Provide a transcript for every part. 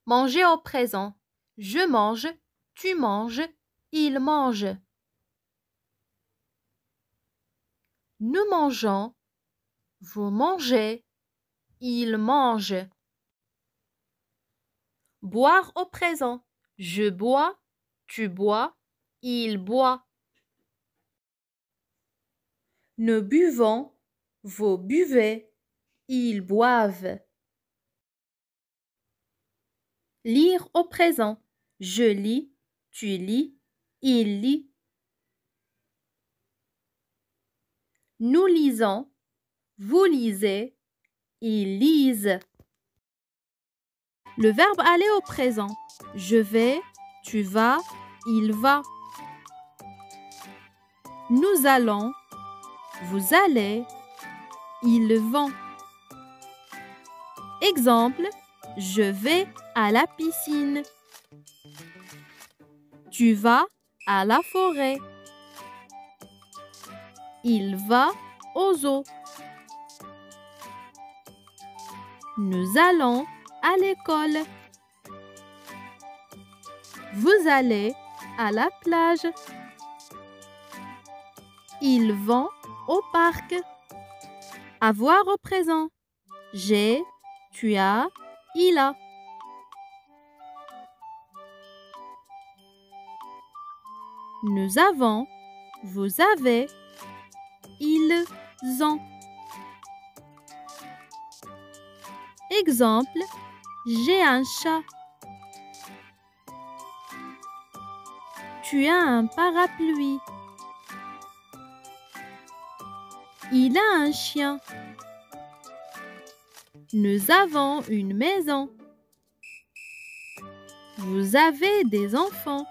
Manger au présent. Je mange, tu manges, il mange. Nous mangeons, vous mangez, il mange. Boire au présent. Je bois, tu bois, il boit. Nous buvons, vous buvez, ils boivent. Lire au présent. Je lis, tu lis, il lit. Nous lisons, vous lisez, ils lisent. Le verbe aller au présent. Je vais, tu vas, il va. Nous allons, vous allez, ils vont. Exemple, je vais à la piscine. Tu vas à la forêt. Il va au zoo. Nous allons à l'école. Vous allez à la plage. Ils vont au parc. Avoir au présent. J'ai, tu as, il a. Nous avons, vous avez, ils ont. Exemple, j'ai un chat. Tu as un parapluie. Il a un chien. Nous avons une maison. Vous avez des enfants.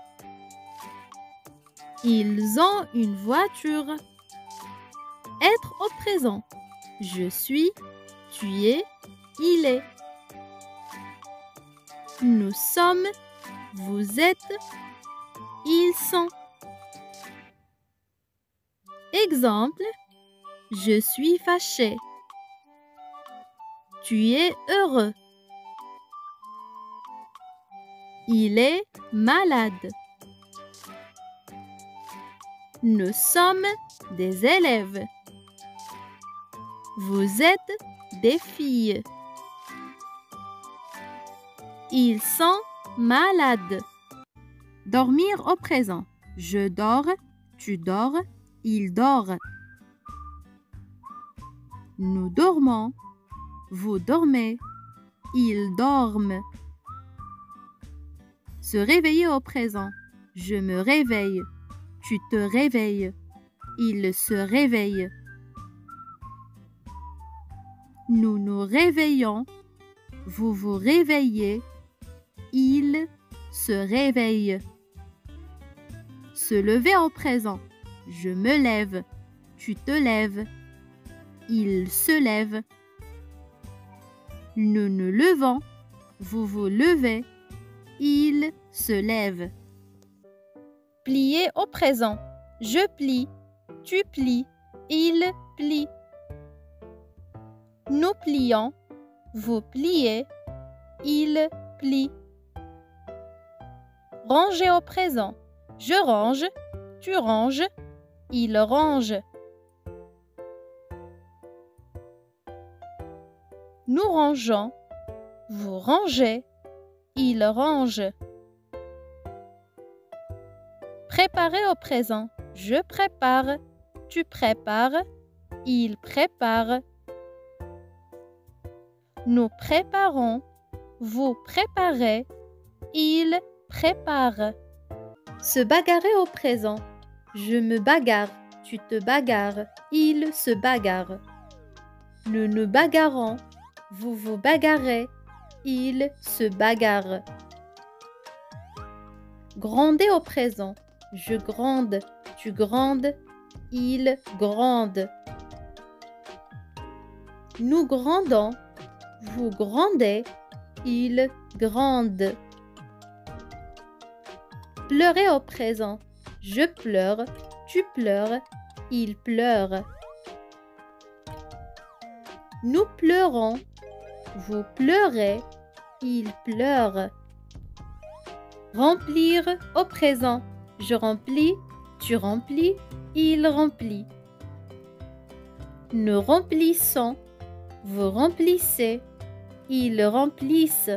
Ils ont une voiture. Être au présent. Je suis, tu es, il est. Nous sommes, vous êtes, ils sont. Exemple, je suis fâché. Tu es heureux. Il est malade. Nous sommes des élèves. Vous êtes des filles. Ils sont malades. Dormir au présent. Je dors, tu dors, il dort. Nous dormons, vous dormez, ils dorment. Se réveiller au présent. Je me réveille, tu te réveilles, il se réveille. Nous nous réveillons, vous vous réveillez, il se réveille. Se lever au présent. Je me lève, tu te lèves, il se lève. Nous nous levons, vous vous levez, il se lève. Plier au présent. Je plie, tu plies, il plie. Nous plions, vous pliez, il plie. Ranger au présent. Je range, tu ranges, il range. Nous rangeons, vous rangez, il range. Préparer au présent. Je prépare, tu prépares, il prépare. Nous préparons, vous préparez, il prépare. Se bagarrer au présent. Je me bagarre, tu te bagarres, il se bagarre. Nous nous bagarrons, vous vous bagarrez, il se bagarre. Gronder au présent. Je gronde, tu grondes, il gronde. Nous grondons, vous grondez, il gronde. Pleurer au présent. Je pleure, tu pleures, il pleure. Nous pleurons, vous pleurez, il pleure. Remplir au présent. Je remplis, tu remplis, il remplit. Nous remplissons, vous remplissez, ils remplissent.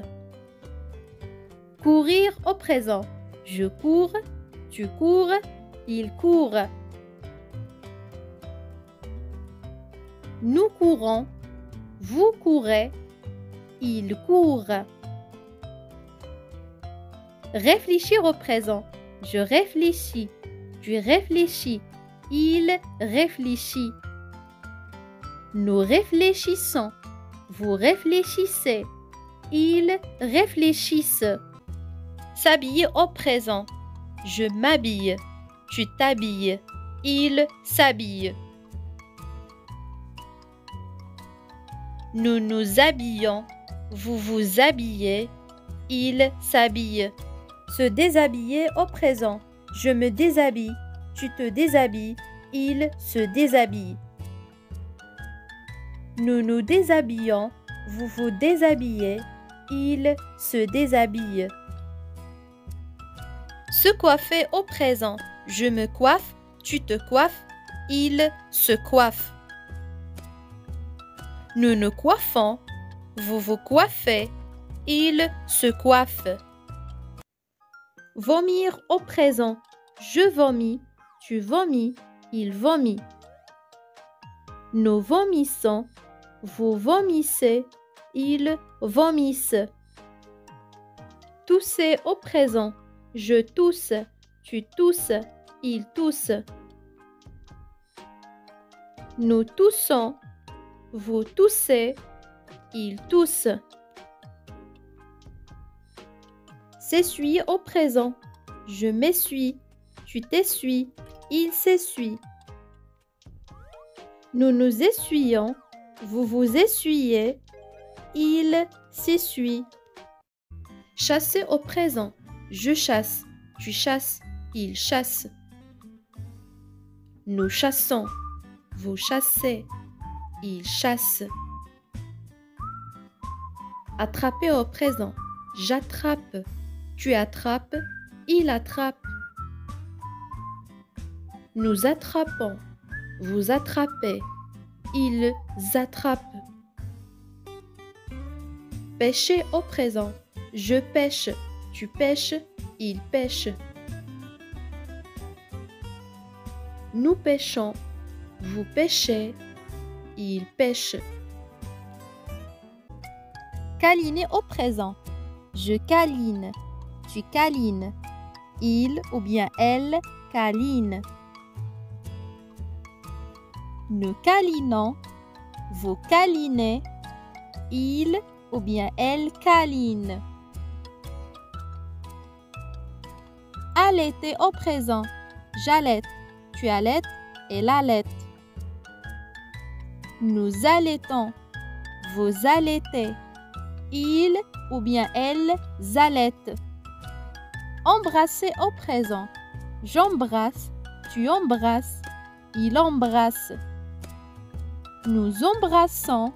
Courir au présent. Je cours, tu cours, il court. Nous courons, vous courez, il court. Réfléchir au présent. Je réfléchis, tu réfléchis, il réfléchit. Nous réfléchissons, vous réfléchissez, ils réfléchissent. S'habiller au présent. Je m'habille, tu t'habilles, il s'habille. Nous nous habillons, vous vous habillez, il s'habille. Se déshabiller au présent. Je me déshabille, tu te déshabilles, il se déshabille. Nous nous déshabillons, vous vous déshabillez, il se déshabille. Se coiffer au présent. Je me coiffe, tu te coiffes, il se coiffe. Nous nous coiffons, vous vous coiffez, il se coiffe. Vomir au présent. Je vomis, tu vomis, il vomit. Nous vomissons, vous vomissez, ils vomissent. Tousser au présent. Je tousse, tu tousses, il tousse. Nous toussons, vous toussez, il tousse. S'essuie au présent. Je m'essuie, tu t'essuies, il s'essuie. Nous nous essuyons, vous vous essuyez, il s'essuie. Chasser au présent. Je chasse, tu chasses, il chasse. Nous chassons, vous chassez, il chasse. Attraper au présent. J'attrape, tu attrapes, il attrape. Nous attrapons, vous attrapez, ils attrapent. Pêcher au présent. Je pêche, tu pêches, il pêche. Nous pêchons, vous pêchez, il pêche. Câliner au présent. Je câline, tu câlines, il ou bien elle câline. Nous câlinons, vous câlinez, il ou bien elle câline. Allaiter au présent. J'allaite, tu allaites, elle allaite. Nous allaitons, vous allaitez, il ou bien elle allaite. Embrasser au présent. J'embrasse, tu embrasses, il embrasse. Nous embrassons,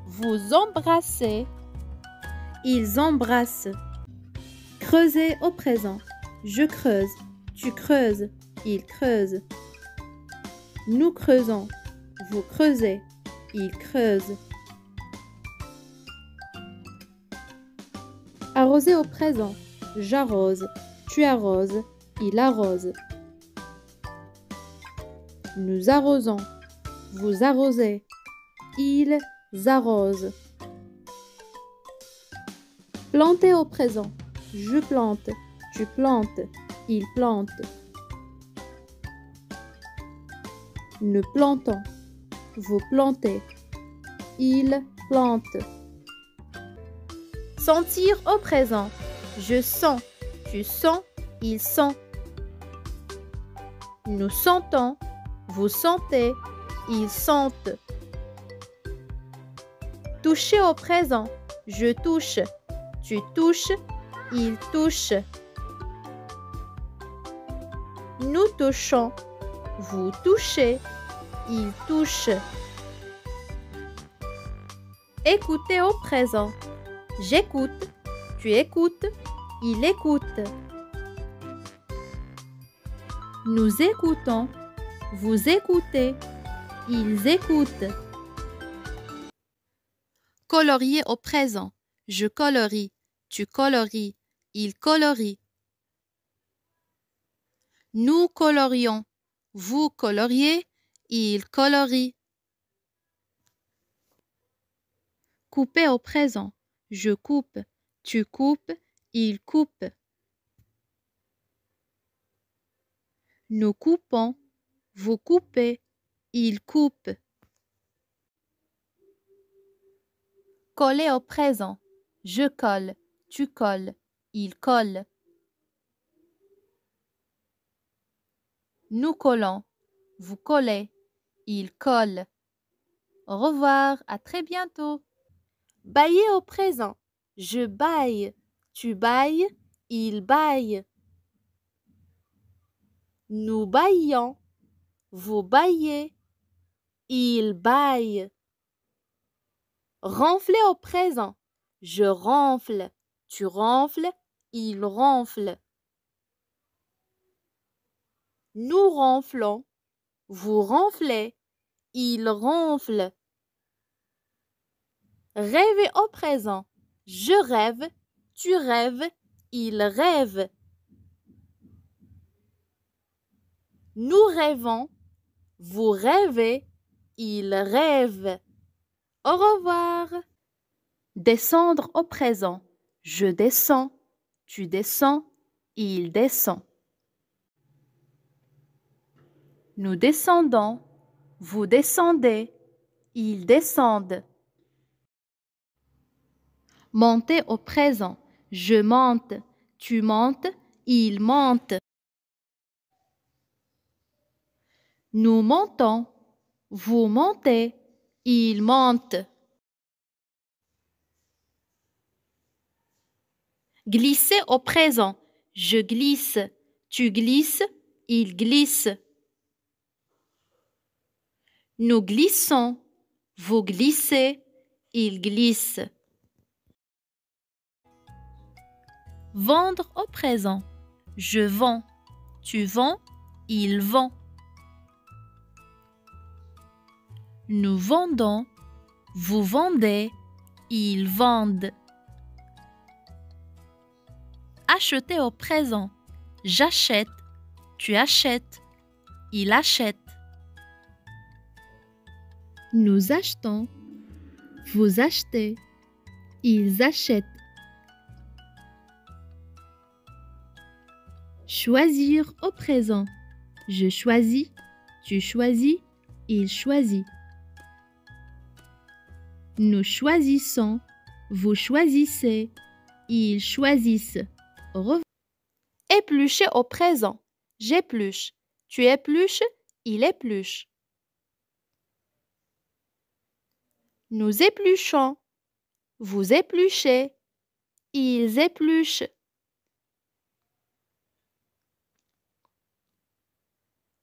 vous embrassez, ils embrassent. Creuser au présent. Je creuse, tu creuses, il creuse. Nous creusons, vous creusez, il creuse. Arroser au présent. J'arrose, tu arroses, il arrose. Nous arrosons, vous arrosez, ils arrosent. Planter au présent. Je plante, tu plantes, il plante. Nous plantons, vous plantez, il plante. Sentir au présent. Je sens, tu sens, il sent. Nous sentons, vous sentez, ils sentent. Toucher au présent. Je touche, tu touches, il touche. Nous touchons, vous touchez, il touche. Écouter au présent. J'écoute, tu écoutes, il écoute. Nous écoutons. Vous écoutez. Ils écoutent. Colorier au présent. Je colorie. Tu colories. Il colorie. Nous colorions. Vous coloriez. Il colorie. Couper au présent. Je coupe. Tu coupes. Il coupe. Nous coupons. Vous coupez. Il coupe. Coller au présent. Je colle. Tu colles. Il colle. Nous collons. Vous collez. Il colle. Au revoir. À très bientôt. Bailler au présent. Je baille. Tu bailles. Il baille. Nous baillons. Vous baillez. Il baille. Ronfler au présent. Je ronfle. Tu ronfles. Il ronfle. Nous ronflons. Vous ronflez. Il ronfle. Rêver au présent. Je rêve. Tu rêves. Il rêve. Nous rêvons. Vous rêvez. Il rêve. Au revoir. Descendre au présent. Je descends. Tu descends. Il descend. Nous descendons. Vous descendez. Ils descendent. Monter au présent. Je monte. Tu montes. Il monte. Nous montons. Vous montez. Il monte. Glisser au présent. Je glisse. Tu glisses. Il glisse. Nous glissons. Vous glissez. Il glisse. Vendre au présent. Je vends. Tu vends. Il vend. Nous vendons. Vous vendez. Ils vendent. Acheter au présent. J'achète. Tu achètes. Il achète. Nous achetons. Vous achetez. Ils achètent. Choisir au présent. Je choisis. Tu choisis. Il choisit. Nous choisissons. Vous choisissez. Ils choisissent. Au revoir. Éplucher au présent. J'épluche. Tu épluches. Il épluche. Nous épluchons. Vous épluchez. Ils épluchent.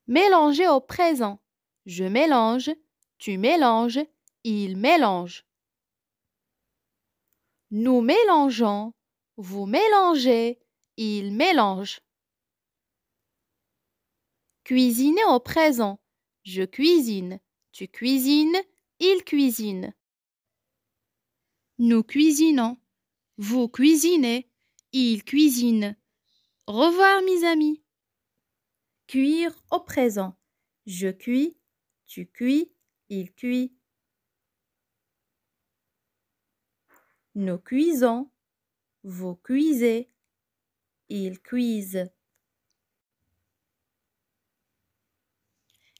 Mélanger au présent. Je mélange. Tu mélanges. Il mélange. Nous mélangeons. Vous mélangez. Il mélange. Cuisiner au présent. Je cuisine. Tu cuisines. Il cuisine. Nous cuisinons. Vous cuisinez. Il cuisine. Au revoir, mes amis. Cuire au présent. Je cuis. Tu cuis. Il cuit. Nous cuisons. Vous cuisez. Ils cuisent.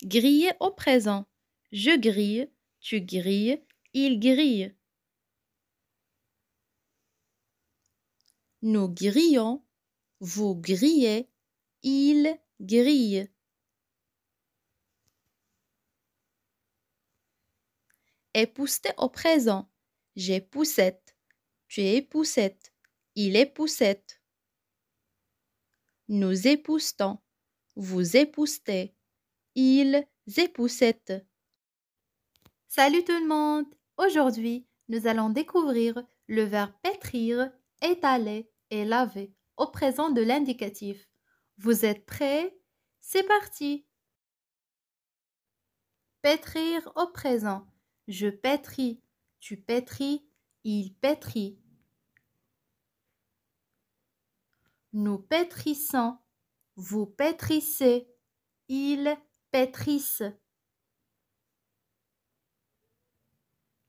Griller au présent. Je grille. Tu grilles. Il grille. Nous grillons. Vous grillez. Il grille. Épousseter au présent. J'ai poussette. Tu es poussette. Il est poussette. Nous époustons. Vous époustez. Ils époussettent. Salut tout le monde! Aujourd'hui, nous allons découvrir le verbe pétrir, étaler et laver au présent de l'indicatif. Vous êtes prêts? C'est parti. Pétrir au présent. Je pétris, tu pétris, il pétrit. Nous pétrissons, vous pétrissez, ils pétrissent.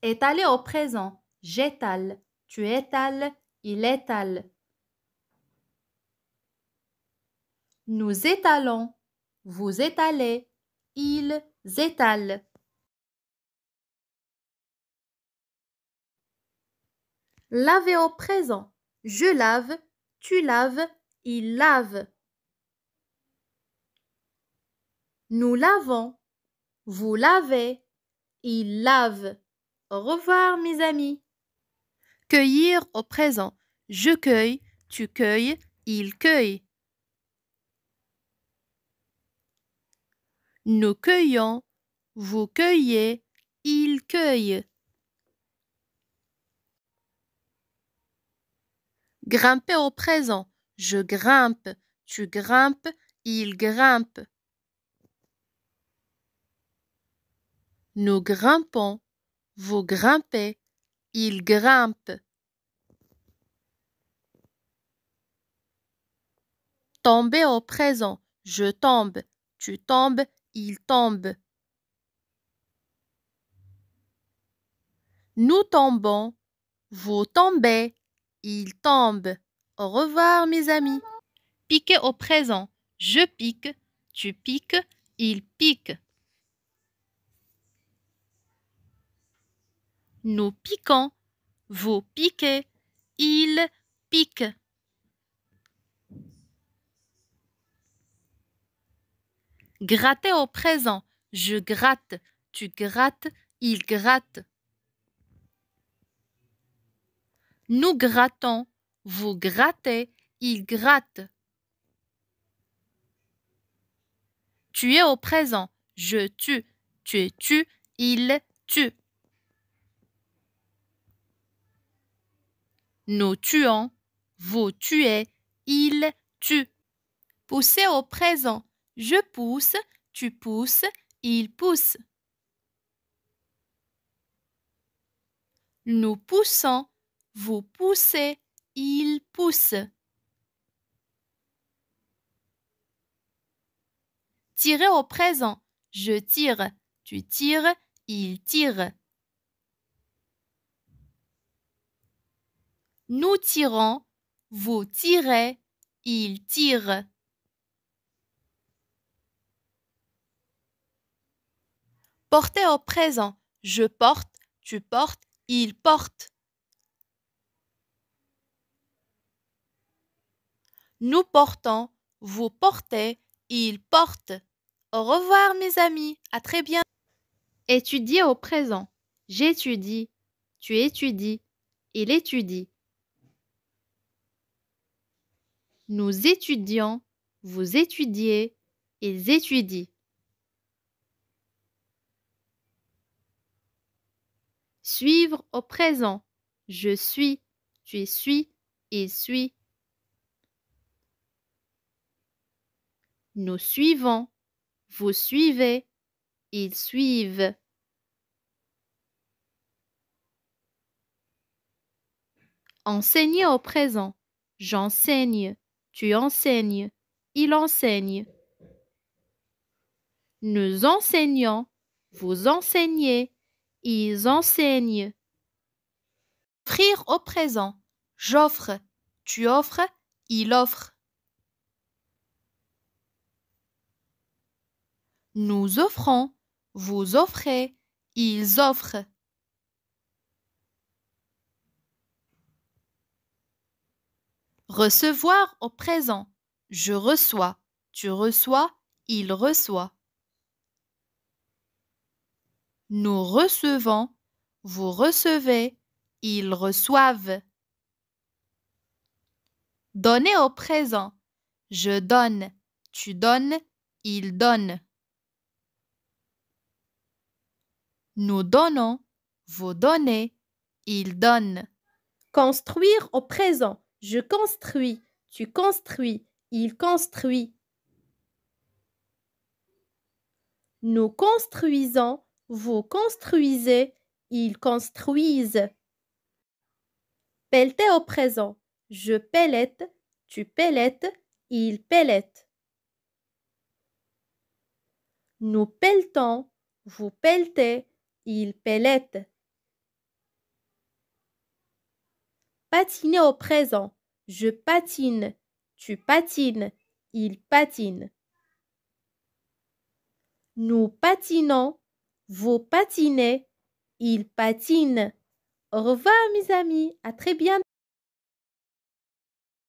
Étaler au présent. J'étale, tu étales, il étale. Nous étalons, vous étalez, ils étalent. Laver au présent. Je lave, tu laves, il lave. Nous lavons, vous lavez, il lave. Au revoir mes amis. Cueillir au présent. Je cueille, tu cueilles, il cueille. Nous cueillons, vous cueillez, il cueille. Grimper au présent. Je grimpe, tu grimpes, il grimpe. Nous grimpons, vous grimpez, il grimpe. Tomber au présent. Je tombe, tu tombes, il tombe. Nous tombons, vous tombez, il tombe. Au revoir mes amis. Piquer au présent. Je pique, tu piques, il pique. Nous piquons, vous piquez, il pique. Gratter au présent. Je gratte, tu grattes, il gratte. Nous grattons, vous grattez, il gratte. Tuer au présent. Je tue, tu tues, il tue. Nous tuons, vous tuez, il tue. Pousser au présent. Je pousse, tu pousses, il pousse. Nous poussons, vous poussez, il pousse. Tirer au présent. Je tire, tu tires, il tire. Nous tirons, vous tirez, il tire. Porter au présent. Je porte, tu portes, il porte. Nous portons, vous portez, il porte. Au revoir mes amis, à très bientôt. Étudier au présent. J'étudie, tu étudies, il étudie. Nous étudions, vous étudiez, ils étudient. Suivre au présent. Je suis, tu suis, il suit. Nous suivons, vous suivez, ils suivent. Enseigner au présent. J'enseigne, tu enseignes, il enseigne. Nous enseignons, vous enseignez, ils enseignent. Offrir au présent. J'offre, tu offres, il offre. Nous offrons, vous offrez, ils offrent. Recevoir au présent. Je reçois, tu reçois, il reçoit. Nous recevons, vous recevez, ils reçoivent. Donner au présent. Je donne, tu donnes, il donne. Nous donnons, vous donnez, il donne. Construire au présent. Je construis, tu construis, il construit. Nous construisons, vous construisez, ils construisent. Pelleter au présent. Je pellette, tu pellettes, il pellette. Nous pelletons, vous pelletez, il pellette. Patiner au présent. Je patine, tu patines, il patine. Nous patinons, vous patinez, il patine. Au revoir mes amis, à très bientôt.